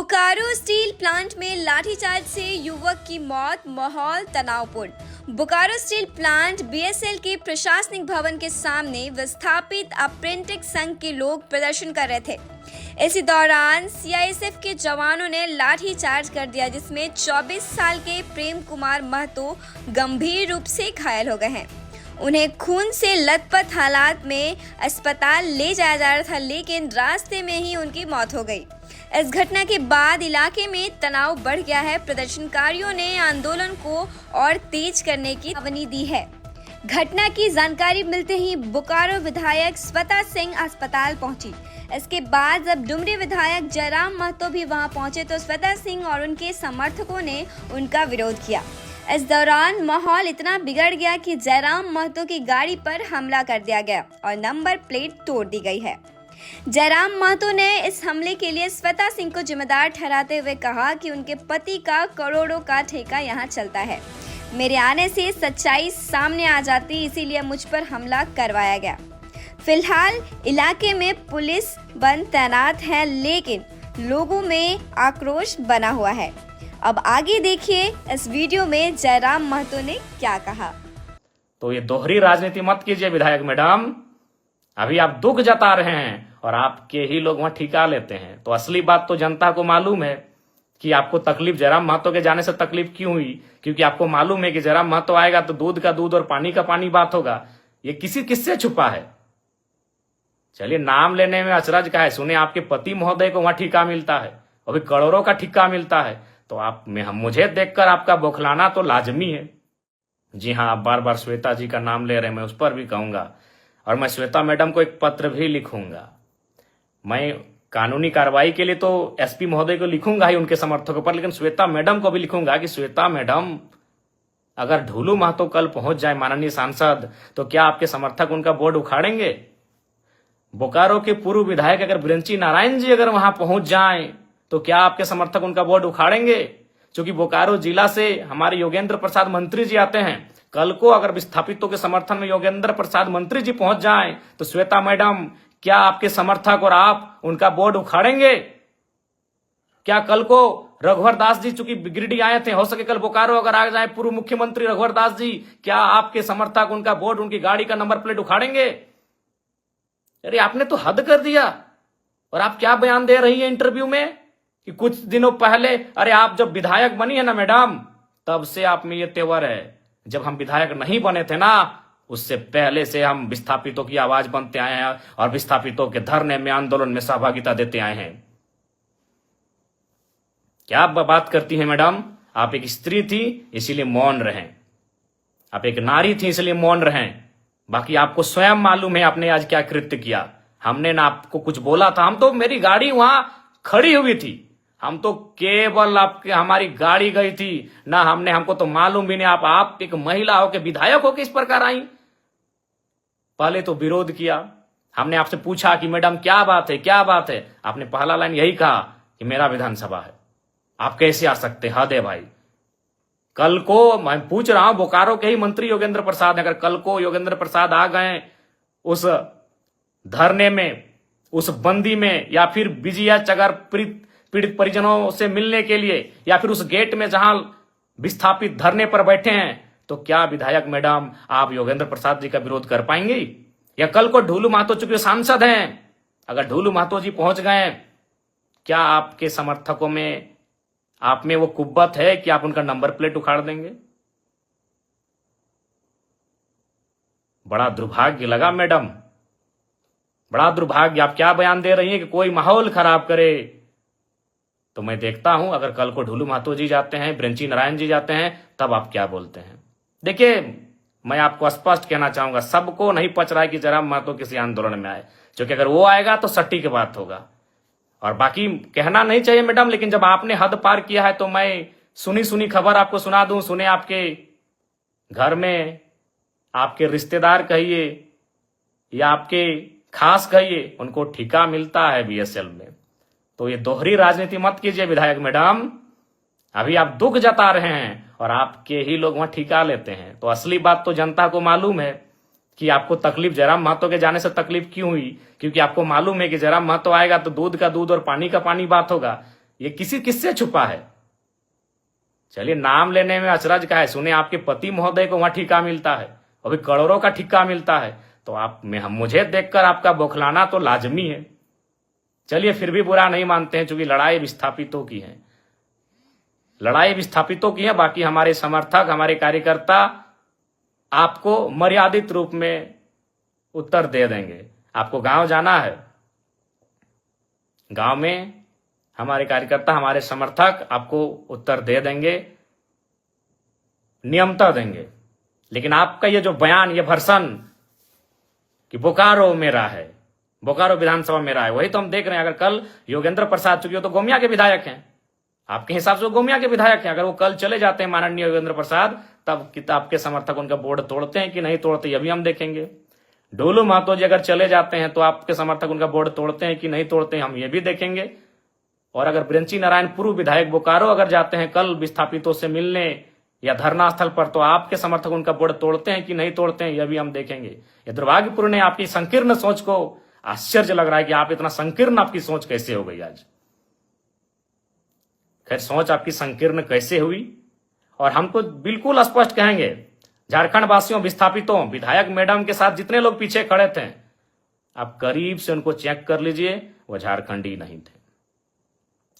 Bokaro steel plant में लाठीचार्ज से युवक की मौत, माहौल तनावपूर्ण। बोकारो स्टील प्लांट बीएसएल के प्रशासनिक भवन के सामने विस्थापित अप्रेंटिस संघ के लोग प्रदर्शन कर रहे थे। इसी दौरान सीआईएसएफ के जवानों ने लाठीचार्ज कर दिया, जिसमें 24 साल के प्रेम कुमार महतो गंभीर रूप से घायल हो गए हैं। उन्हें खून से लथपथ हालात में अस्पताल ले जाया जा रहा था, लेकिन रास्ते में ही उनकी मौत हो गई। इस घटना के बाद इलाके में तनाव बढ़ गया है। प्रदर्शनकारियों ने आंदोलन को और तेज करने की चेतावनी दी है। घटना की जानकारी मिलते ही बोकारो विधायक श्वेता सिंह अस्पताल पहुंची। इसके बाद जब डुमरी विधायक जयराम महतो भी वहां पहुंचे तो श्वेता सिंह और उनके समर्थकों ने उनका विरोध किया। इस दौरान माहौल इतना बिगड़ गया कि जयराम महतो की गाड़ी पर हमला कर दिया गया और नंबर प्लेट तोड़ दी गई है। जयराम महतो ने इस हमले के लिए श्वेता सिंह को जिम्मेदार ठहराते हुए कहा कि उनके पति का करोड़ों का ठेका यहाँ चलता है। मेरे आने से सच्चाई सामने आ जाती, इसीलिए मुझ पर हमला करवाया गया। फिलहाल इलाके में पुलिस बल तैनात है, लेकिन लोगों में आक्रोश बना हुआ है। अब आगे देखिए इस वीडियो में जयराम महतो ने क्या कहा। तो ये दोहरी राजनीति मत कीजिए विधायक मैडम। अभी आप दुख जता रहे हैं और आपके ही लोग वहां ठिका लेते हैं। तो असली बात तो जनता को मालूम है कि आपको तकलीफ जयराम महतो के जाने से तकलीफ क्यों हुई, क्योंकि आपको मालूम है कि जयराम महतो आएगा तो दूध का दूध और पानी का पानी बात होगा। ये किससे छुपा है? चलिए, नाम लेने में अचरज का है। सुने आपके पति महोदय को वहां ठिका मिलता है, अभी करोड़ों का ठिका मिलता है। तो आप मुझे देखकर आपका बौखलाना तो लाजमी है। जी हाँ, आप बार बार श्वेता जी का नाम ले रहे हैं, मैं उस पर भी कहूंगा और मैं श्वेता मैडम को एक पत्र भी लिखूंगा। मैं कानूनी कार्रवाई के लिए तो एसपी महोदय को लिखूंगा ही उनके समर्थकों पर, लेकिन श्वेता मैडम को भी लिखूंगा कि श्वेता मैडम, अगर ढूलू महतो कल पहुंच जाए माननीय सांसद, तो क्या आपके समर्थक उनका बोर्ड उखाड़ेंगे? बोकारो के पूर्व विधायक अगर ब्रंची नारायण जी अगर वहां पहुंच जाएं तो क्या आपके समर्थक उनका बोर्ड उखाड़ेंगे? क्योंकि बोकारो जिला से हमारे योगेंद्र प्रसाद मंत्री जी आते हैं। कल को अगर विस्थापितों के समर्थन में योगेंद्र प्रसाद मंत्री जी पहुंच जाएं तो श्वेता मैडम, क्या आपके समर्थक और आप उनका बोर्ड उखाड़ेंगे? क्या कल को रघुवर दास जी चूंकि गिरिडीह आए थे, हो सके कल बोकारो अगर आ जाए पूर्व मुख्यमंत्री रघुवर दास जी, क्या आपके समर्थक उनका बोर्ड, उनकी गाड़ी का नंबर प्लेट उखाड़ेंगे? अरे आपने तो हद कर दिया। और आप क्या बयान दे रही है इंटरव्यू में कि कुछ दिनों पहले, अरे आप जब विधायक बनी है ना मैडम, तब से आप में ये तेवर है। जब हम विधायक नहीं बने थे ना, उससे पहले से हम विस्थापितों की आवाज बनते आए हैं और विस्थापितों के धरने में, आंदोलन में सहभागिता देते आए हैं। क्या आप बात करती हैं मैडम? आप एक स्त्री थी इसीलिए मौन रहें, आप एक नारी थी इसलिए मौन रहें। बाकी आपको स्वयं मालूम है आपने आज क्या कृत्य किया। हमने ना आपको कुछ बोला था, हम तो, मेरी गाड़ी वहां खड़ी हुई थी, हम तो केवल आपके, हमारी गाड़ी गई थी ना, हमको तो मालूम भी नहीं आप एक महिला हो के विधायक हो के इस प्रकार आई। पहले तो विरोध किया, हमने आपसे पूछा कि मैडम क्या बात है, क्या बात है? आपने पहला लाइन यही कहा कि मेरा विधानसभा है, आप कैसे आ सकते? हद है भाई। कल को मैं पूछ रहा हूं, बोकारो के ही मंत्री योगेंद्र प्रसाद, अगर कल को योगेंद्र प्रसाद आ गए उस धरने में, उस बंदी में, या फिर बीजीएच अगर पीड़ित परिजनों से मिलने के लिए, या फिर उस गेट में जहां विस्थापित धरने पर बैठे हैं, तो क्या विधायक मैडम आप योगेंद्र प्रसाद जी का विरोध कर पाएंगे? या कल को ढूलू महतो चूंकि सांसद हैं, अगर ढूलू महतो जी पहुंच गए, क्या आपके समर्थकों में, आप में वो कुव्वत है कि आप उनका नंबर प्लेट उखाड़ देंगे? बड़ा दुर्भाग्य लगा मैडम, बड़ा दुर्भाग्य। आप क्या बयान दे रही हैं कि कोई माहौल खराब करे? तो मैं देखता हूं अगर कल को ढूलू महतो जी जाते हैं, ब्रंची नारायण जी जाते हैं, तब आप क्या बोलते हैं। देखिए, मैं आपको स्पष्ट कहना चाहूंगा, सबको नहीं पच रहा है कि जयराम महतो किसी आंदोलन में आए, क्योंकि अगर वो आएगा तो सट्टी की बात होगा। और बाकी कहना नहीं चाहिए मैडम, लेकिन जब आपने हद पार किया है तो मैं सुनी खबर आपको सुना दूं। सुने आपके घर में आपके रिश्तेदार कहिए या आपके खास कहिए, उनको ठिका मिलता है बीएसएल में। तो ये दोहरी राजनीति मत कीजिए विधायक मैडम। अभी आप दुख जता रहे हैं और आपके ही लोग वहां ठिका लेते हैं। तो असली बात तो जनता को मालूम है कि आपको तकलीफ जयराम महतो के जाने से तकलीफ क्यों हुई, क्योंकि आपको मालूम है कि जयराम महतो आएगा तो दूध का दूध और पानी का पानी बात होगा। ये किससे छुपा है? चलिए, नाम लेने में अचरज का है। सुने आपके पति महोदय को वहां ठिका मिलता है, अभी करोड़ों का ठिका मिलता है, तो आप मुझे देखकर आपका बौखलाना तो लाजमी है। चलिए, फिर भी बुरा नहीं मानते हैं, क्योंकि लड़ाई विस्थापितों की है, लड़ाई विस्थापितों की है। बाकी हमारे समर्थक, हमारे कार्यकर्ता आपको मर्यादित रूप में उत्तर दे देंगे। आपको गांव जाना है, गांव में हमारे कार्यकर्ता, हमारे समर्थक आपको उत्तर दे देंगे, नियमता देंगे। लेकिन आपका ये जो बयान, ये भर्सन कि बोकारो मेरा है, बोकारो विधानसभा मेरा है, वही तो हम देख रहे हैं। अगर कल योगेंद्र प्रसाद, चूंकि वो तो गोमिया के विधायक हैं, आपके हिसाब से वो गोमिया के विधायक हैं, अगर वो कल चले जाते हैं माननीय योगेंद्र प्रसाद, तब आपके समर्थक उनका बोर्ड तोड़ते हैं कि नहीं तोड़ते, ये भी हम देखेंगे। डोलू महतो जी अगर चले जाते हैं तो आपके समर्थक उनका बोर्ड तोड़ते हैं कि नहीं तोड़ते हैं, हम ये भी देखेंगे। और अगर ब्रंची नारायण पूर्व विधायक बोकारो अगर जाते हैं कल विस्थापितों से मिलने या धरना स्थल पर, तो आपके समर्थक उनका बोर्ड तोड़ते हैं कि नहीं तोड़ते हैं, यह भी हम देखेंगे। ये दुर्भाग्यपूर्ण है, आपकी संकीर्ण सोच को आश्चर्य लग रहा है कि आप इतना संकीर्ण, आपकी सोच कैसे हो गई आज। खैर, सोच आपकी संकीर्ण कैसे हुई, और हम तो बिल्कुल स्पष्ट कहेंगे, झारखंड वासियों, विस्थापितों, विधायक मैडम के साथ जितने लोग पीछे खड़े थे, आप करीब से उनको चेक कर लीजिए, वो झारखंडी नहीं थे।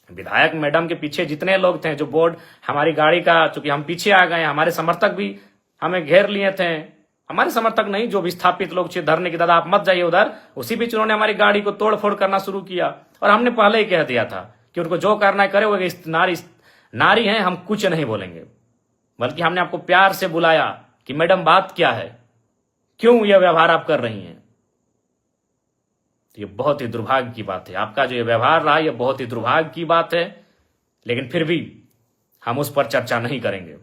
विधायक मैडम के पीछे जितने लोग थे, जो बोर्ड हमारी गाड़ी का, चूंकि हम पीछे आ गए, हमारे समर्थक भी हमें घेर लिए थे, हमारे समर्थक नहीं, जो विस्थापित लोग थे धरने की, दादा आप मत जाइए उधर, उसी बीच उन्होंने हमारी गाड़ी को तोड़ फोड़ करना शुरू किया। और हमने पहले ही कह दिया था कि उनको जो करना है करे, वो नारी हैं, हम कुछ नहीं बोलेंगे। बल्कि हमने आपको प्यार से बुलाया कि मैडम बात क्या है, क्यों यह व्यवहार आप कर रही हैं। ये बहुत ही दुर्भाग्य की बात है, आपका जो ये व्यवहार रहा, ये बहुत ही दुर्भाग्य की बात है। लेकिन फिर भी हम उस पर चर्चा नहीं करेंगे,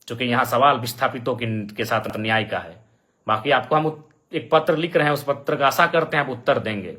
क्योंकि यहां सवाल विस्थापितों के साथ न्याय का है। बाकी आपको हम एक पत्र लिख रहे हैं, उस पत्र का आशा करते हैं आप उत्तर देंगे।